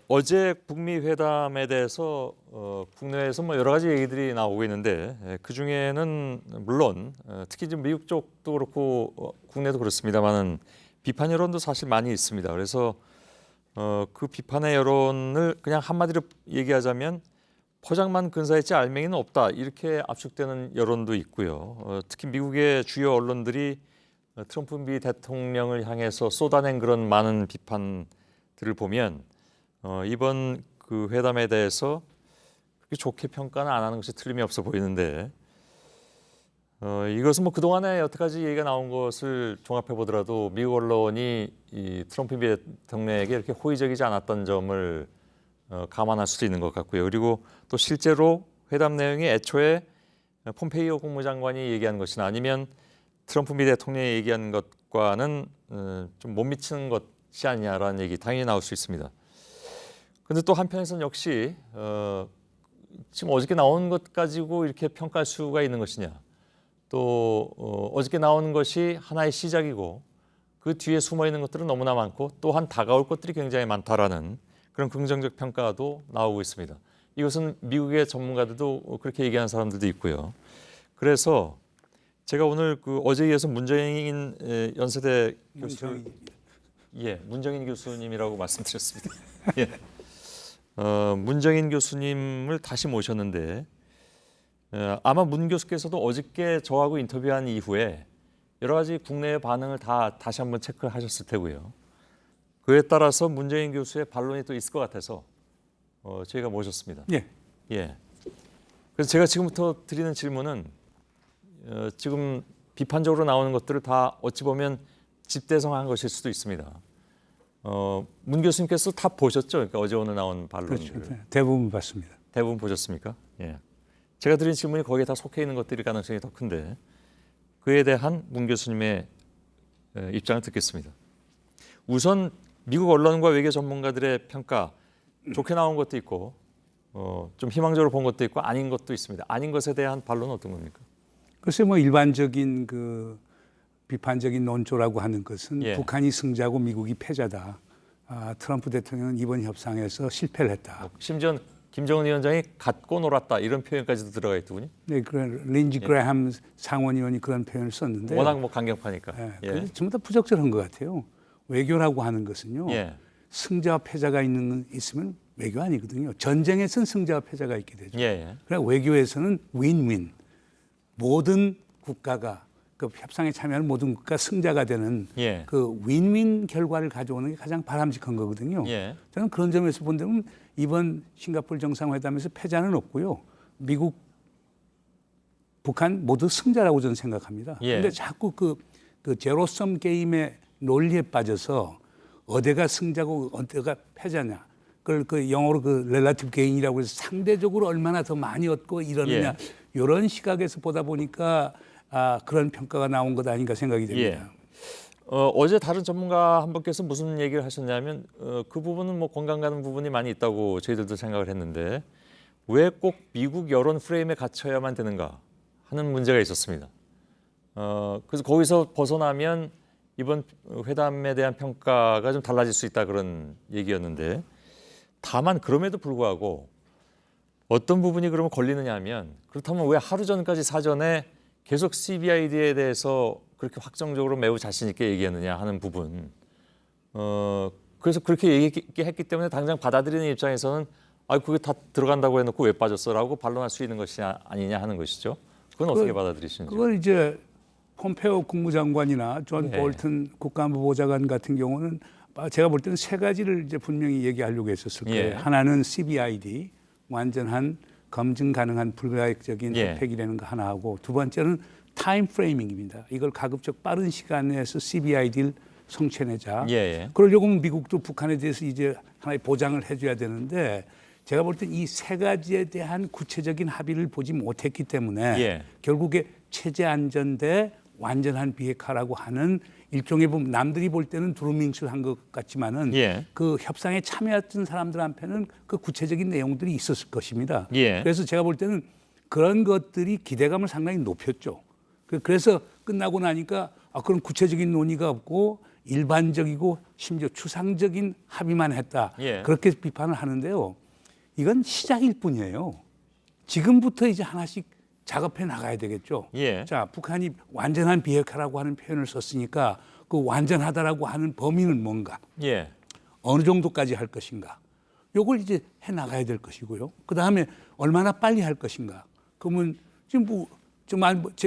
어제 북미 회담에 대해서 국내에서 뭐 여러 가지 얘기들이 나오고 있는데 그 중에는 물론 특히 지금 미국 쪽도 그렇고 국내도 그렇습니다만은 비판 여론도 사실 많이 있습니다. 그래서 그 비판의 여론을 그냥 한마디로 얘기하자면 포장만 근사했지 알맹이는 없다 이렇게 압축되는 여론도 있고요. 특히 미국의 주요 언론들이 트럼프 미 대통령을 향해서 쏟아낸 그런 많은 비판들을 보면 이번 그 회담에 대해서 그렇게 좋게 평가는 안 하는 것이 틀림이 없어 보이는데 이것은 뭐 그동안에 여태까지 얘기가 나온 것을 종합해 보더라도 미국 언론이 이 트럼프 미 대통령에게 이렇게 호의적이지 않았던 점을 감안할 수도 있는 것 같고요. 그리고 또 실제로 회담 내용이 애초에 폼페이오 국무장관이 얘기한 것이나 아니면 트럼프 미 대통령이 얘기한 것과는 좀 못 미치는 것이 아니냐라는 얘기 당연히 나올 수 있습니다. 그런데 또 한편에서는 역시 지금 어저께 나온 것 가지고 이렇게 평가할 수가 있는 것이냐. 또 어저께 나온 것이 하나의 시작이고 그 뒤에 숨어 있는 것들은 너무나 많고 또한 다가올 것들이 굉장히 많다라는 그런 긍정적 평가도 나오고 있습니다. 이것은 미국의 전문가들도 그렇게 얘기하는 사람들도 있고요. 그래서 제가 오늘 그 어제에 이어서 문정인 연세대 교수, 문정인 교수님이라고 말씀드렸습니다. 예. 문정인 교수님을 다시 모셨는데 아마 문 교수께서도 어저께 저하고 인터뷰한 이후에 여러 가지 국내의 반응을 다 다시 한번 체크하셨을 테고요. 그에 따라서 문정인 교수의 반론이 또 있을 것 같아서 저희가 모셨습니다. 예. 예. 그래서 제가 지금부터 드리는 질문은 지금 비판적으로 나오는 것들을 다 어찌 보면 집대성한 것일 수도 있습니다. 문 교수님께서 다 보셨죠? 그러니까 어제 오늘 나온 반론들. 그렇죠. 대부분 봤습니다. 대부분 보셨습니까? 예. 제가 드린 질문이 거기에 다 속해 있는 것들일 가능성이 더 큰데 그에 대한 문 교수님의 입장을 듣겠습니다. 우선 미국 언론과 외교 전문가들의 평가 좋게 나온 것도 있고 좀 희망적으로 본 것도 있고 아닌 것도 있습니다. 아닌 것에 대한 반론은 어떤 겁니까? 글쎄 뭐 일반적인 그 비판적인 논조라고 하는 것은 예. 북한이 승자고 미국이 패자다. 트럼프 대통령은 이번 협상에서 실패를 했다. 심지어 김정은 위원장이 갖고 놀았다 이런 표현까지도 들어가 있더군요. 네, 그런 린지 그래함 상원의원이 그런 표현을 썼는데 워낙 뭐 강경파니까. 예. 전부 다 부적절한 것 같아요. 외교라고 하는 것은요. 예. 승자와 패자가 있으면 외교 아니거든요. 전쟁에서는 승자와 패자가 있게 되죠. 예. 그래 외교에서는 윈윈. 모든 국가가 그 협상에 참여하는 모든 국가 승자가 되는 예. 그 윈윈 결과를 가져오는 게 가장 바람직한 거거든요. 예. 저는 그런 점에서 본다면 이번 싱가포르 정상회담에서 패자는 없고요. 미국, 북한 모두 승자라고 저는 생각합니다. 그런데 예. 자꾸 그 제로섬 게임의 논리에 빠져서 어디가 승자고 어디가 패자냐. 그걸 그 영어로 그 렐라티브 게인이라고 해서 상대적으로 얼마나 더 많이 얻고 이러느냐. 이런 시각에서 보다 보니까 그런 평가가 나온 것 아닌가 생각이 됩니다. 예. 어제 다른 전문가 한 분께서 무슨 얘기를 하셨냐면 그 부분은 뭐 공감 가는 부분이 많이 있다고 저희들도 생각을 했는데 왜 꼭 미국 여론 프레임에 갇혀야만 되는가 하는 문제가 있었습니다. 그래서 거기서 벗어나면 이번 회담에 대한 평가가 좀 달라질 수 있다 그런 얘기였는데 다만 그럼에도 불구하고 어떤 부분이 그러면 걸리느냐 하면 그렇다면 왜 하루 전까지 사전에 계속 CBID에 대해서 그렇게 확정적으로 매우 자신 있게 얘기했느냐 하는 부분. 그래서 그렇게 얘기했기 때문에 당장 받아들이는 입장에서는 그게 다 들어간다고 해놓고 왜 빠졌어라고 반론할 수 있는 것이 아니냐 하는 것이죠. 그건 어떻게 받아들이시는지. 그걸 이제 폼페오 국무장관이나 존 네. 볼튼 국가안보 보좌관 같은 경우는 제가 볼 때는 세 가지를 이제 분명히 얘기하려고 했었을 거예요. 예. 하나는 CBID 완전한 검증 가능한 불가역적인 예. 혜택이라는 거 하나 하고 두 번째는 타임 프레이밍입니다. 이걸 가급적 빠른 시간 내에서 CBID를 성취해내자. 예. 그러려고 하면 미국도 북한에 대해서 이제 하나의 보장을 해줘야 되는데 제가 볼 땐 이 세 가지에 대한 구체적인 합의를 보지 못했기 때문에 예. 결국에 체제 안전 대 완전한 비핵화라고 하는 일종의 보면 남들이 볼 때는 드루밍술 한 것 같지만은 예. 그 협상에 참여했던 사람들한테는 그 구체적인 내용들이 있었을 것입니다. 예. 그래서 제가 볼 때는 그런 것들이 기대감을 상당히 높였죠. 그래서 끝나고 나니까 그런 구체적인 논의가 없고 일반적이고 심지어 추상적인 합의만 했다. 예. 그렇게 비판을 하는데요. 이건 시작일 뿐이에요. 지금부터 이제 하나씩 작업해 나가야 되겠죠. 예. 자, 북한이 완전한 비핵화라고 하는 표현을 썼으니까 그 완전하다라고 하는 범위는 뭔가, 예. 어느 정도까지 할 것인가, 요걸 이제 해 나가야 될 것이고요. 그 다음에 얼마나 빨리 할 것인가. 그러면 지금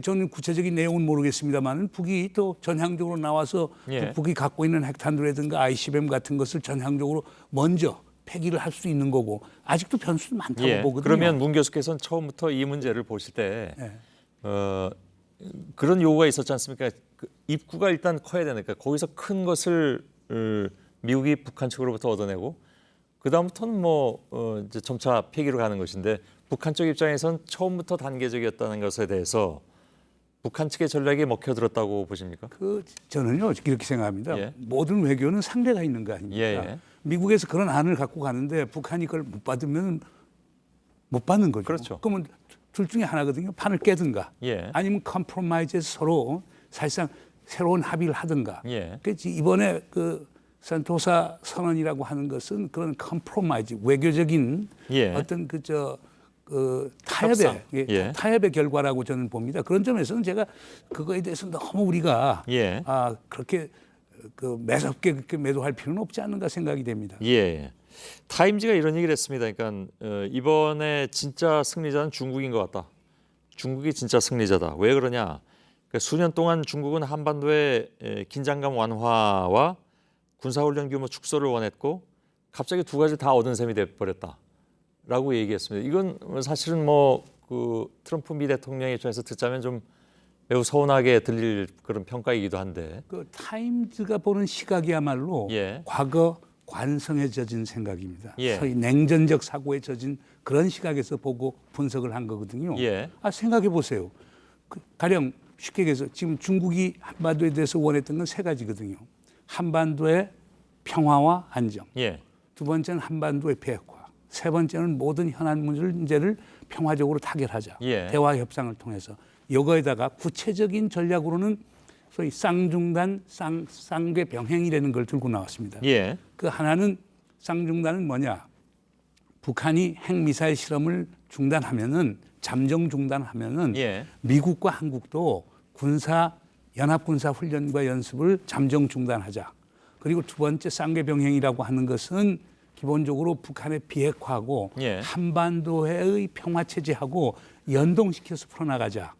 저는 구체적인 내용은 모르겠습니다만 북이 또 전향적으로 나와서 예. 그 북이 갖고 있는 핵탄두라든가 ICBM 같은 것을 전향적으로 먼저 폐기를 할 수 있는 거고 아직도 변수는 많다고 예. 보거든요. 그러면 문 교수께서는 처음부터 이 문제를 보실 때 예. 그런 요구가 있었지 않습니까? 그 입구가 일단 커야 되니까 거기서 큰 것을 미국이 북한 측으로부터 얻어내고 그 다음부터는 이제 점차 폐기로 가는 것인데 북한 쪽 입장에선 처음부터 단계적이었다는 것에 대해서 북한 측의 전략이 먹혀들었다고 보십니까? 저는요 이렇게 생각합니다. 예. 모든 외교는 상대가 있는 거 아닙니까? 예. 미국에서 그런 안을 갖고 가는데 북한이 그걸 못 받으면 못 받는 거죠. 그렇죠. 그러면 둘 중에 하나거든요. 판을 깨든가 예. 아니면 아니면 컴프로마이즈에서 서로 사실상 새로운 합의를 하든가. 예. 그래서 이번에 그 산토사 선언이라고 하는 것은 그런 컴프로마이즈 외교적인 예. 어떤 협상. 타협의 예. 타협의 결과라고 저는 봅니다. 그런 점에서는 제가 그거에 대해서 너무 우리가 예. 그렇게 매섭게 그렇게 매도할 필요는 없지 않는가 생각이 됩니다. 예. 타임지가 이런 얘기를 했습니다. 그러니까 이번에 진짜 승리자는 중국인 것 같다. 중국이 진짜 승리자다. 왜 그러냐? 그러니까 수년 동안 중국은 한반도의 긴장감 완화와 군사훈련 규모 축소를 원했고 갑자기 두 가지 다 얻은 셈이 돼버렸다라고 얘기했습니다. 이건 사실은 그 트럼프 미 대통령의 입장에서 듣자면 좀 매우 서운하게 들릴 그런 평가이기도 한데. 그 타임즈가 보는 시각이야말로 예. 과거 관성에 젖은 생각입니다. 예. 소위 냉전적 사고에 젖은 그런 시각에서 보고 분석을 한 거거든요. 예. 생각해 보세요. 가령 쉽게 얘기해서 지금 중국이 한반도에 대해서 원했던 건 세 가지거든요. 한반도의 평화와 안정. 예. 두 번째는 한반도의 비핵화. 세 번째는 모든 현안 문제를 평화적으로 타결하자. 예. 대화 협상을 통해서. 이거에다가 구체적인 전략으로는 소위 쌍중단, 쌍궤 병행이라는 걸 들고 나왔습니다. 예. 그 하나는 쌍중단은 뭐냐? 북한이 핵미사일 실험을 중단하면은 잠정 중단하면은 예. 미국과 한국도 연합군사 훈련과 연습을 잠정 중단하자. 그리고 두 번째 쌍궤 병행이라고 하는 것은 기본적으로 북한의 비핵화하고 예. 한반도의 평화 체제하고 연동시켜서 풀어나가자.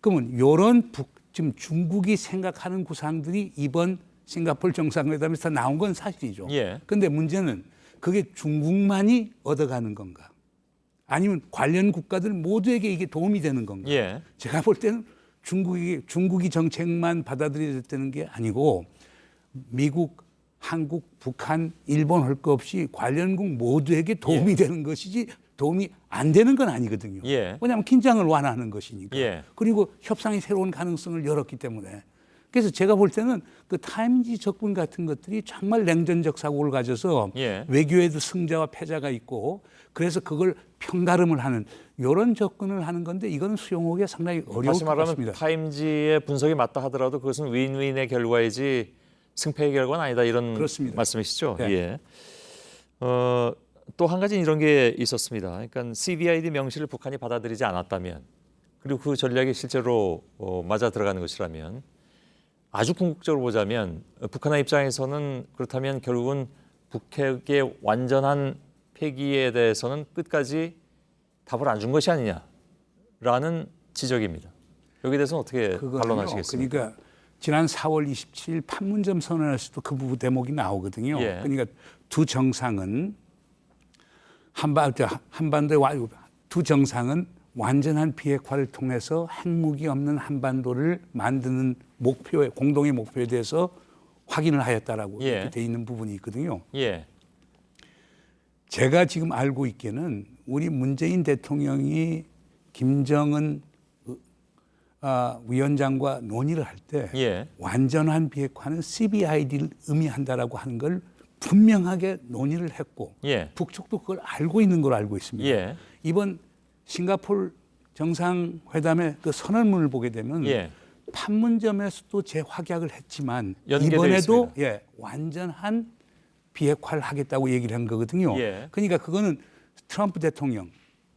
그러면 이런 지금 중국이 생각하는 구상들이 이번 싱가포르 정상회담에서 나온 건 사실이죠. 예. 그런데 문제는 그게 중국만이 얻어가는 건가? 아니면 관련 국가들 모두에게 이게 도움이 되는 건가? 예. 제가 볼 때는 중국이 정책만 받아들여야 되는 게 아니고 미국, 한국, 북한, 일본 할 것 없이 관련국 모두에게 도움이 되는 것이지 도움이 안 되는 건 아니거든요. 예. 왜냐하면 긴장을 완화하는 것이니까. 예. 그리고 협상이 새로운 가능성을 열었기 때문에. 그래서 제가 볼 때는 그 타임지 접근 같은 것들이 정말 냉전적 사고를 가져서 예. 외교에도 승자와 패자가 있고 그래서 그걸 편가름을 하는 이런 접근을 하는 건데 이건 수용하기가 상당히 어려울 다시 것 말하면 같습니다. 타임지의 분석이 맞다 하더라도 그것은 윈윈의 결과이지 승패의 결과는 아니다 이런 그렇습니다. 말씀이시죠? 네. 예. 또 한 가지 이런 게 있었습니다. 그러니까 CVID 명시를 북한이 받아들이지 않았다면 그리고 그 전략이 실제로 맞아 들어가는 것이라면 아주 궁극적으로 보자면 북한의 입장에서는 그렇다면 결국은 북핵의 완전한 폐기에 대해서는 끝까지 답을 안 준 것이 아니냐라는 지적입니다. 여기에 대해서는 어떻게 반론하시겠습니까? 그러니까 지난 4월 27일 판문점 선언에서도 그 부분 대목이 나오거든요. 예. 그러니까 두 정상은 한반도의 두 정상은 완전한 비핵화를 통해서 핵무기 없는 한반도를 만드는 공동의 목표에 대해서 확인을 하였다라고 예. 이렇게 돼 있는 부분이 있거든요. 예. 제가 지금 알고 있기는 우리 문재인 대통령이 김정은 위원장과 논의를 할 때 예. 완전한 비핵화는 CBID를 의미한다라고 하는 걸 분명하게 논의를 했고 예. 북측도 그걸 알고 있는 걸로 알고 있습니다. 예. 이번 싱가포르 정상회담의 그 선언문을 보게 되면 예. 판문점에서도 재확약을 했지만 연계되어 이번에도 있습니다. 예, 완전한 비핵화를 하겠다고 얘기를 한 거거든요. 예. 그러니까 그거는 트럼프 대통령,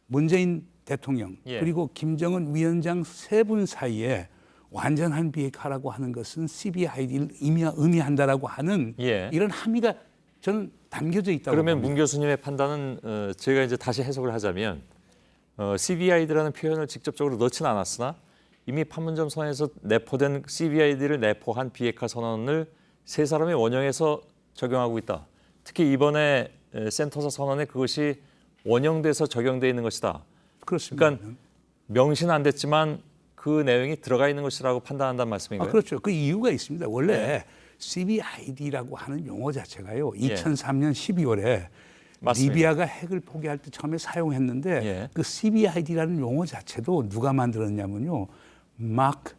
문재인 대통령 예. 그리고 김정은 위원장 세 분 사이에 완전한 비핵화라고 하는 것은 CBID를 의미한다라고 하는 예. 이런 함의가 저는 담겨져 있다고 그러면 봅니다. 문 교수님의 판단은 제가 이제 다시 해석을 하자면 CBID라는 표현을 직접적으로 넣지는 않았으나 이미 판문점 선언에서 내포된 CBID를 내포한 비핵화 선언을 세 사람의 원형에서 적용하고 있다. 특히 이번에 센토사 선언에 그것이 원형돼서 적용돼 있는 것이다. 그렇습니다. 그러니까 명시는 안 됐지만 그 내용이 들어가 있는 것이라고 판단한다는 말씀인가요? 그렇죠. 그 이유가 있습니다. 원래 CBID라고 하는 용어 자체가요. 2003년 12월에 맞습니다. 리비아가 핵을 포기할 때 처음에 사용했는데 예. 그 CBID라는 용어 자체도 누가 만들었냐면요. 마크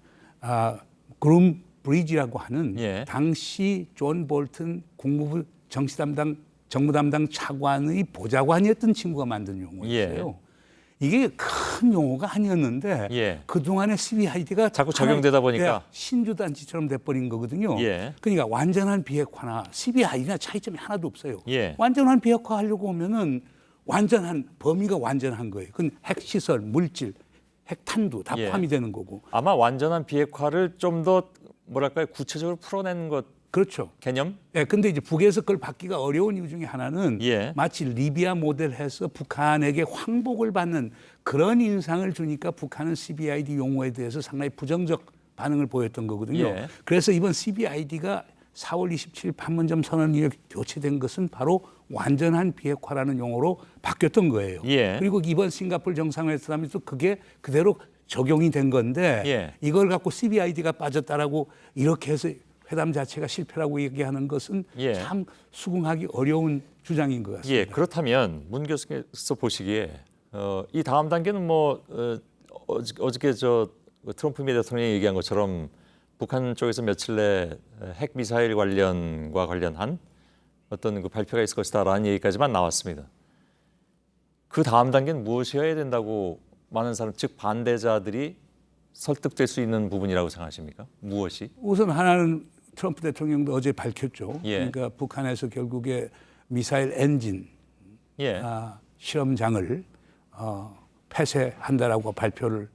그룸 브리지라고 하는 예. 당시 존 볼튼 국무부 정무 담당 차관의 보좌관이었던 친구가 만든 용어였어요. 이게 큰 용어가 아니었는데 예. 그동안의 CBID가 자꾸 적용되다 보니까. 신주단지처럼 돼버린 거거든요. 예. 그러니까 완전한 비핵화나 CBID나 차이점이 하나도 없어요. 예. 완전한 비핵화 하려고 하면은 완전한 범위가 완전한 거예요. 그건 핵시설, 물질, 핵탄두 다 예. 포함이 되는 거고. 아마 완전한 비핵화를 좀 더 뭐랄까요 구체적으로 풀어내는 것 그렇죠. 개념? 예, 근데 이제 북에서 그걸 받기가 어려운 이유 중에 하나는 예. 마치 리비아 모델해서 북한에게 황복을 받는 그런 인상을 주니까 북한은 CBID 용어에 대해서 상당히 부정적 반응을 보였던 거거든요. 예. 그래서 이번 CBID가 4월 27일 판문점 선언 이후에 교체된 것은 바로 완전한 비핵화라는 용어로 바뀌었던 거예요. 예. 그리고 이번 싱가포르 정상회담에서 그게 그대로 적용이 된 건데 예. 이걸 갖고 CBID가 빠졌다라고 이렇게 해서 회담 자체가 실패라고 얘기하는 것은 예. 참 수긍하기 어려운 주장인 것 같습니다. 예, 그렇다면 문 교수께서 보시기에 이 다음 단계는 뭐 어저께 트럼프 미 대통령이 얘기한 것처럼 북한 쪽에서 며칠 내 핵 미사일 관련한 어떤 그 발표가 있을 것이다라는 얘기까지만 나왔습니다. 그 다음 단계는 무엇이어야 된다고 많은 사람, 즉 반대자들이 설득될 수 있는 부분이라고 생각하십니까? 무엇이? 우선 하나는 트럼프 대통령도 어제 밝혔죠. 예. 그러니까 북한에서 결국에 미사일 엔진 예, 실험장을 폐쇄한다라고 발표를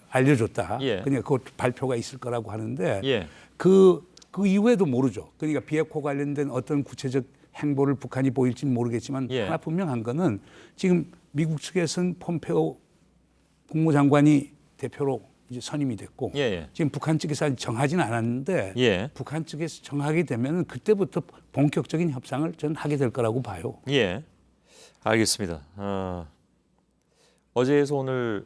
알려줬다. 예. 그러니까 그 발표가 있을 거라고 하는데 예, 그 이후에도 모르죠. 그러니까 비핵화 관련된 어떤 구체적 행보를 북한이 보일지는 모르겠지만 예. 하나 분명한 거는 지금 미국 측에서는 폼페오 국무장관이 대표로 이제 선임이 됐고 예, 예. 지금 북한 측에서 아직 정하지는 않았는데 예. 북한 측에서 정하게 되면 그때부터 본격적인 협상을 저는 하게 될 거라고 봐요. 예, 알겠습니다. 어제에서 오늘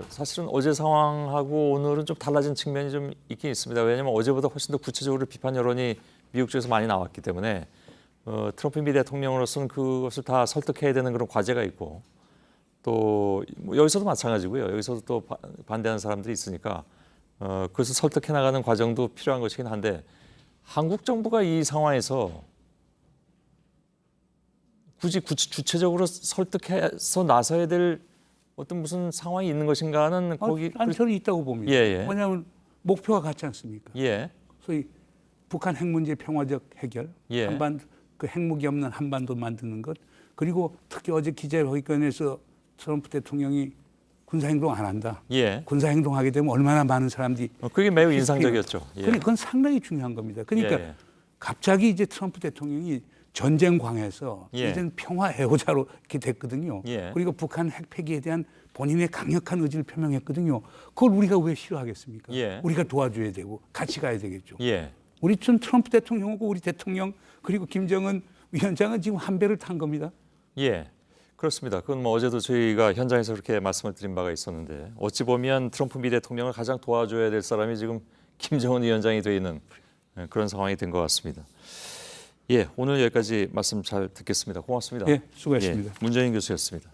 사실은 어제 상황하고 오늘은 좀 달라진 측면이 좀 있긴 있습니다. 왜냐하면 어제보다 훨씬 더 구체적으로 비판 여론이 미국 쪽에서 많이 나왔기 때문에 트럼프 미 대통령으로서는 그것을 다 설득해야 되는 그런 과제가 있고 또뭐 여기서도 마찬가지고요. 여기서도 또 반대하는 사람들이 있으니까 그것을 설득해 나가는 과정도 필요한 것이긴 한데 한국 정부가 이 상황에서 굳이 주체적으로 설득해서 나서야 될 어떤 무슨 상황이 있는 것인가는 거기 저는 있다고 봅니다. 예, 예. 왜냐하면 목표가 같지 않습니까? 예, 소위 북한 핵 문제 평화적 해결, 예. 그 핵무기 없는 한반도 만드는 것, 그리고 특히 어제 기자회견에서 트럼프 대통령이 군사행동 안 한다. 예. 군사행동하게 되면 얼마나 많은 사람들이 그게 매우 인상적이었죠. 예. 그건 상당히 중요한 겁니다. 그러니까 예, 예. 갑자기 이제 트럼프 대통령이 전쟁광에서 예. 이제는 평화 애호자로 이렇게 됐거든요. 예. 그리고 북한 핵 폐기에 대한 본인의 강력한 의지를 표명했거든요. 그걸 우리가 왜 싫어하겠습니까? 예. 우리가 도와줘야 되고 같이 가야 되겠죠. 예. 우리 전 트럼프 대통령하고 우리 대통령 그리고 김정은 위원장은 지금 한 배를 탄 겁니다. 예. 그렇습니다. 그건 뭐 어제도 저희가 현장에서 그렇게 말씀을 드린 바가 있었는데 어찌 보면 트럼프 미 대통령을 가장 도와줘야 될 사람이 지금 김정은 위원장이 돼 있는 그런 상황이 된 것 같습니다. 예, 오늘 여기까지 말씀 잘 듣겠습니다. 고맙습니다. 예, 수고하셨습니다. 문재인 교수였습니다.